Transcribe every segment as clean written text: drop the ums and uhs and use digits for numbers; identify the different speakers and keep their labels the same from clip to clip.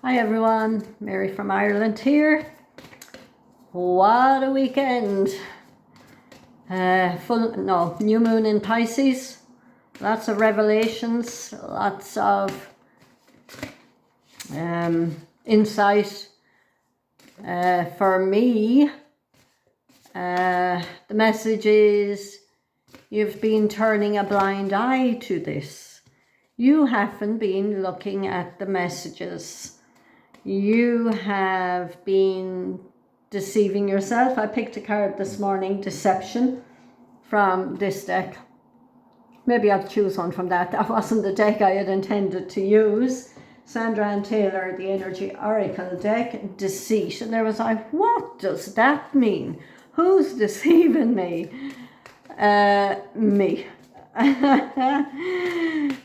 Speaker 1: Hi everyone, Mary from Ireland here. What a weekend. New moon in Pisces. Lots of revelations, lots of insight. For me, the message is you've been turning a blind eye to this. You haven't been looking at the messages. You have been deceiving yourself. I picked a card this morning, Deception, from this deck. Maybe I'll choose one from that. That wasn't the deck I had intended to use. Sandra Ann Taylor, the Energy Oracle deck, Deceit. And there was like, what does that mean? Who's deceiving me? Me.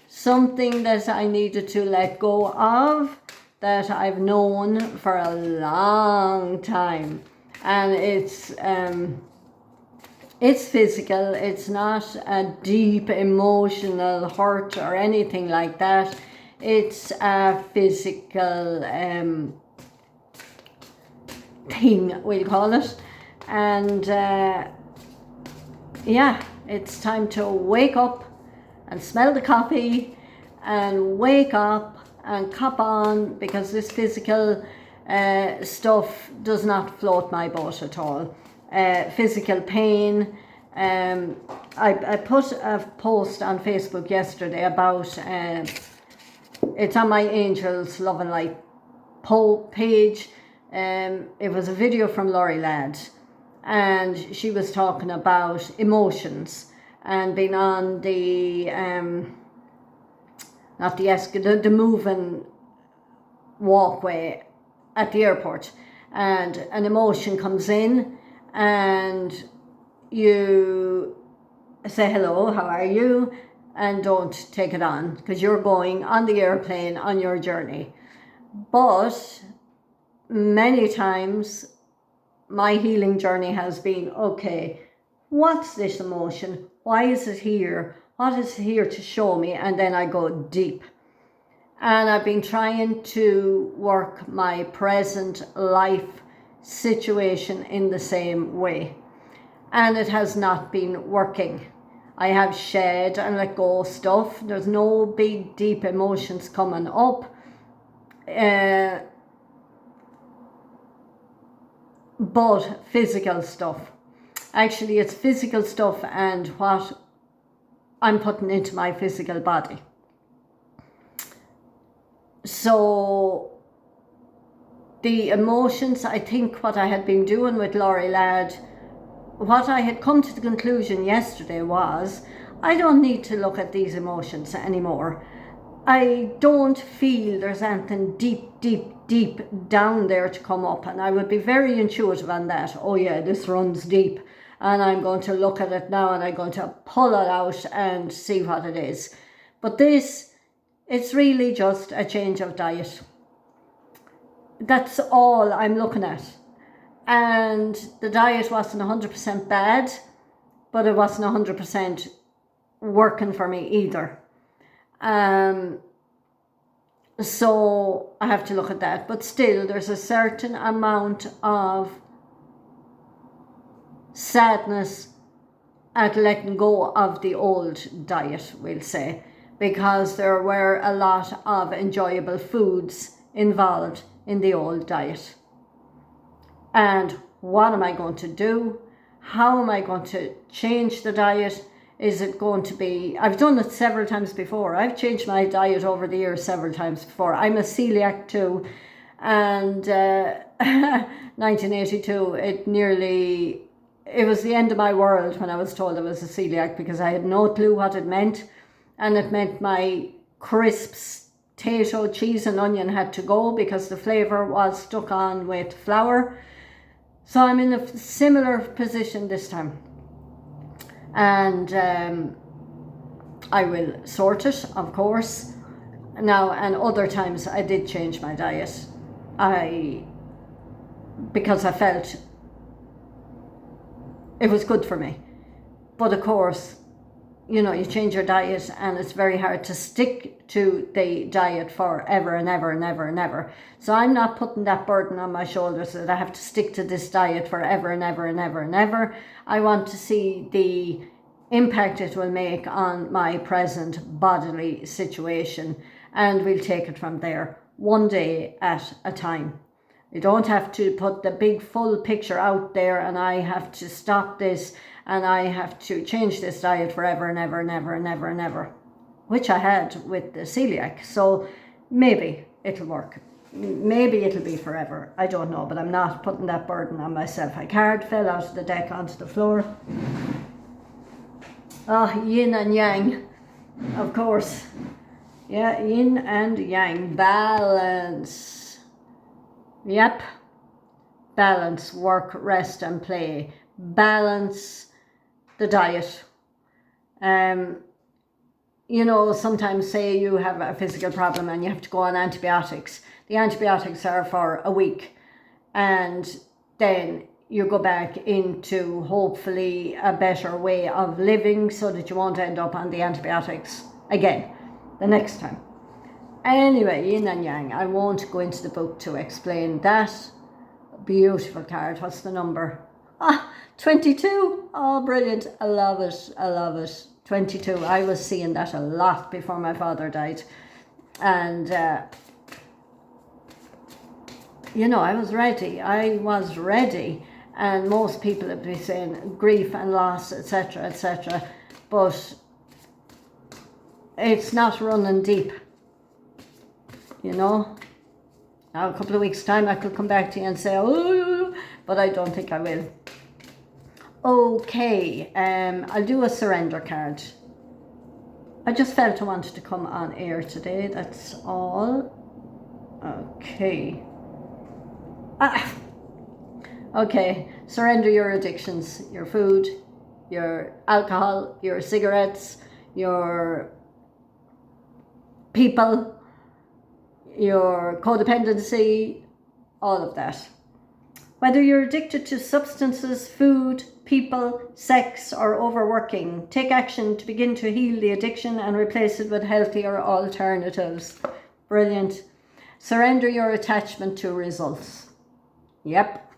Speaker 1: Something that I needed to let go of, that I've known for a long time, and it's physical. It's not a deep emotional hurt or anything like that. It's a physical thing, we'll call it, and yeah, it's time to wake up and smell the coffee and wake up and cop on, because this physical stuff does not float my boat at all. Physical pain. I put a post on Facebook yesterday about, it's on my Angels Love and Light page. It was a video from Laurie Ladd, and she was talking about emotions and being on the the moving walkway at the airport, and an emotion comes in and you say hello, how are you, and don't take it on because you're going on the airplane on your journey. But many times my healing journey has been, okay, what's this emotion? Why is it here? What is here to show me? And then I go deep. And I've been trying to work my present life situation in the same way. And it has not been working. I have shed and let go stuff. There's no big deep emotions coming up. But physical stuff. Actually, it's physical stuff and what I'm putting into my physical body. So the emotions, I think what I had been doing with Laurie Ladd, what I had come to the conclusion yesterday was, I don't need to look at these emotions anymore. I don't feel there's anything deep down there to come up, and I would be very intuitive on that. Oh yeah, this runs deep, and I'm going to look at it now and I'm going to pull it out and see what it is. But this, it's really just a change of diet. That's all I'm looking at. And the diet wasn't 100% bad, but it wasn't 100% working for me either. So I have to look at that. But still, there's a certain amount of sadness at letting go of the old diet, we'll say, because there were a lot of enjoyable foods involved in the old diet. And what am I going to do? How am I going to change the diet? Is it going to be, I've done it several times before. I've changed my diet over the years several times before. I'm a celiac too, and 1982, it was the end of my world when I was told I was a celiac, because I had no clue what it meant. And it meant my crisps, potato, cheese and onion had to go because the flavour was stuck on with flour. So I'm in a similar position this time. And I will sort it, of course. Now, and other times I did change my diet. Because I felt it was good for me. But of course, you change your diet and it's very hard to stick to the diet forever and ever and ever and ever. So I'm not putting that burden on my shoulders that I have to stick to this diet forever and ever and ever and ever. I want to see the impact it will make on my present bodily situation, and we'll take it from there, one day at a time. You don't have to put the big full picture out there and I have to stop this and I have to change this diet forever and ever and ever and ever and ever, which I had with the celiac. So maybe it'll work. Maybe it'll be forever. I don't know, but I'm not putting that burden on myself. A card fell out of the deck onto the floor. Oh, yin and yang, of course. Yeah, yin and yang. Balance. Yep. Balance, work, rest and play. Balance the diet. Sometimes say you have a physical problem and you have to go on antibiotics. The antibiotics are for a week and then you go back into hopefully a better way of living so that you won't end up on the antibiotics again the next time. Anyway, yin and yang. I won't go into the book to explain that. Beautiful card. What's the number? 22. Oh, brilliant. I love it. I love it. 22. I was seeing that a lot before my father died. And, I was ready. And most people would be saying grief and loss, etc., etc. But it's not running deep. Now a couple of weeks' time I could come back to you and say, oh, but I don't think I will. Okay, I'll do a surrender card. I just felt I wanted to come on air today, that's all. Okay. Okay, surrender your addictions, your food, your alcohol, your cigarettes, your people, your codependency, all of that. Whether you're addicted to substances, food, people, sex, or overworking, take action to begin to heal the addiction and replace it with healthier alternatives. Brilliant. Surrender your attachment to results. Yep.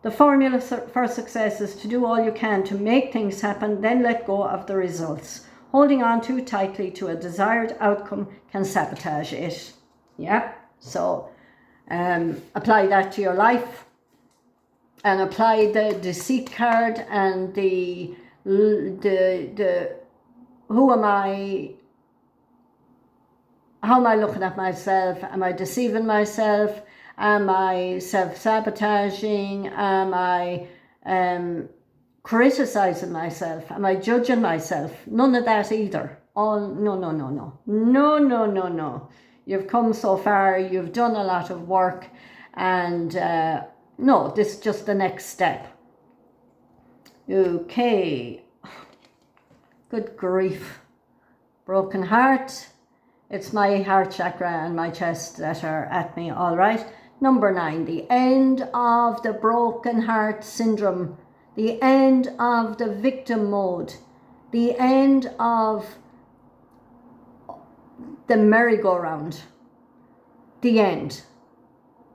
Speaker 1: The formula for success is to do all you can to make things happen, then let go of the results. Holding on too tightly to a desired outcome can sabotage it. Yeah, so apply that to your life and apply the deceit card and the who am I, how am I looking at myself? Am I deceiving myself? Am I self-sabotaging? Am I criticizing myself? Am I judging myself? None of that either. No. You've come so far, you've done a lot of work, and no, this is just the next step. Okay. Good grief. Broken heart. It's my heart chakra and my chest that are at me, all right. Number 9, the end of the broken heart syndrome, the end of the victim mode, the end of the merry-go-round, the end.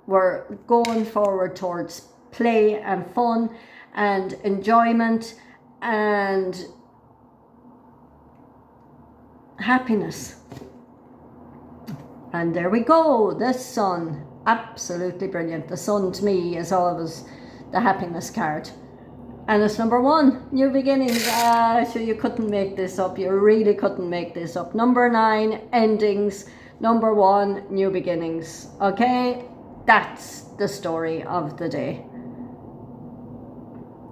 Speaker 1: We're going forward towards play and fun and enjoyment and happiness. And there we go, the sun. Absolutely brilliant. The sun to me is always the happiness card. And it's number 1, new beginnings. So you couldn't make this up. You really couldn't make this up. Number 9, endings. Number 1, new beginnings. Okay, that's the story of the day.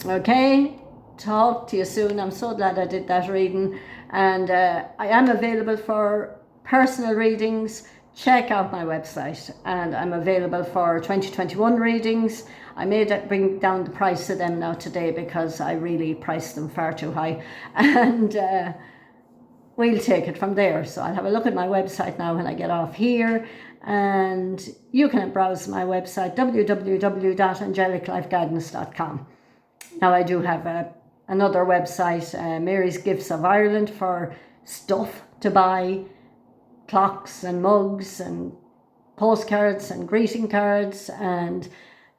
Speaker 1: Okay, talk to you soon. I'm so glad I did that reading. And I am available for personal readings. Check out my website, and I'm available for 2021 readings. I may bring down the price of them now today because I really priced them far too high, and we'll take it from there. So I'll have a look at my website now when I get off here, and you can browse my website www.angeliclifeguidance.com. Now I do have a another website, Mary's Gifts of Ireland, for stuff to buy, clocks and mugs and postcards and greeting cards and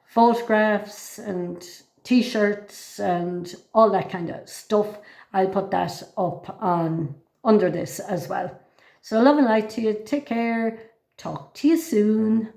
Speaker 1: photographs and t-shirts and all that kind of stuff. I'll put that up on under this as well. So love and light to you. Take care. Talk to you soon.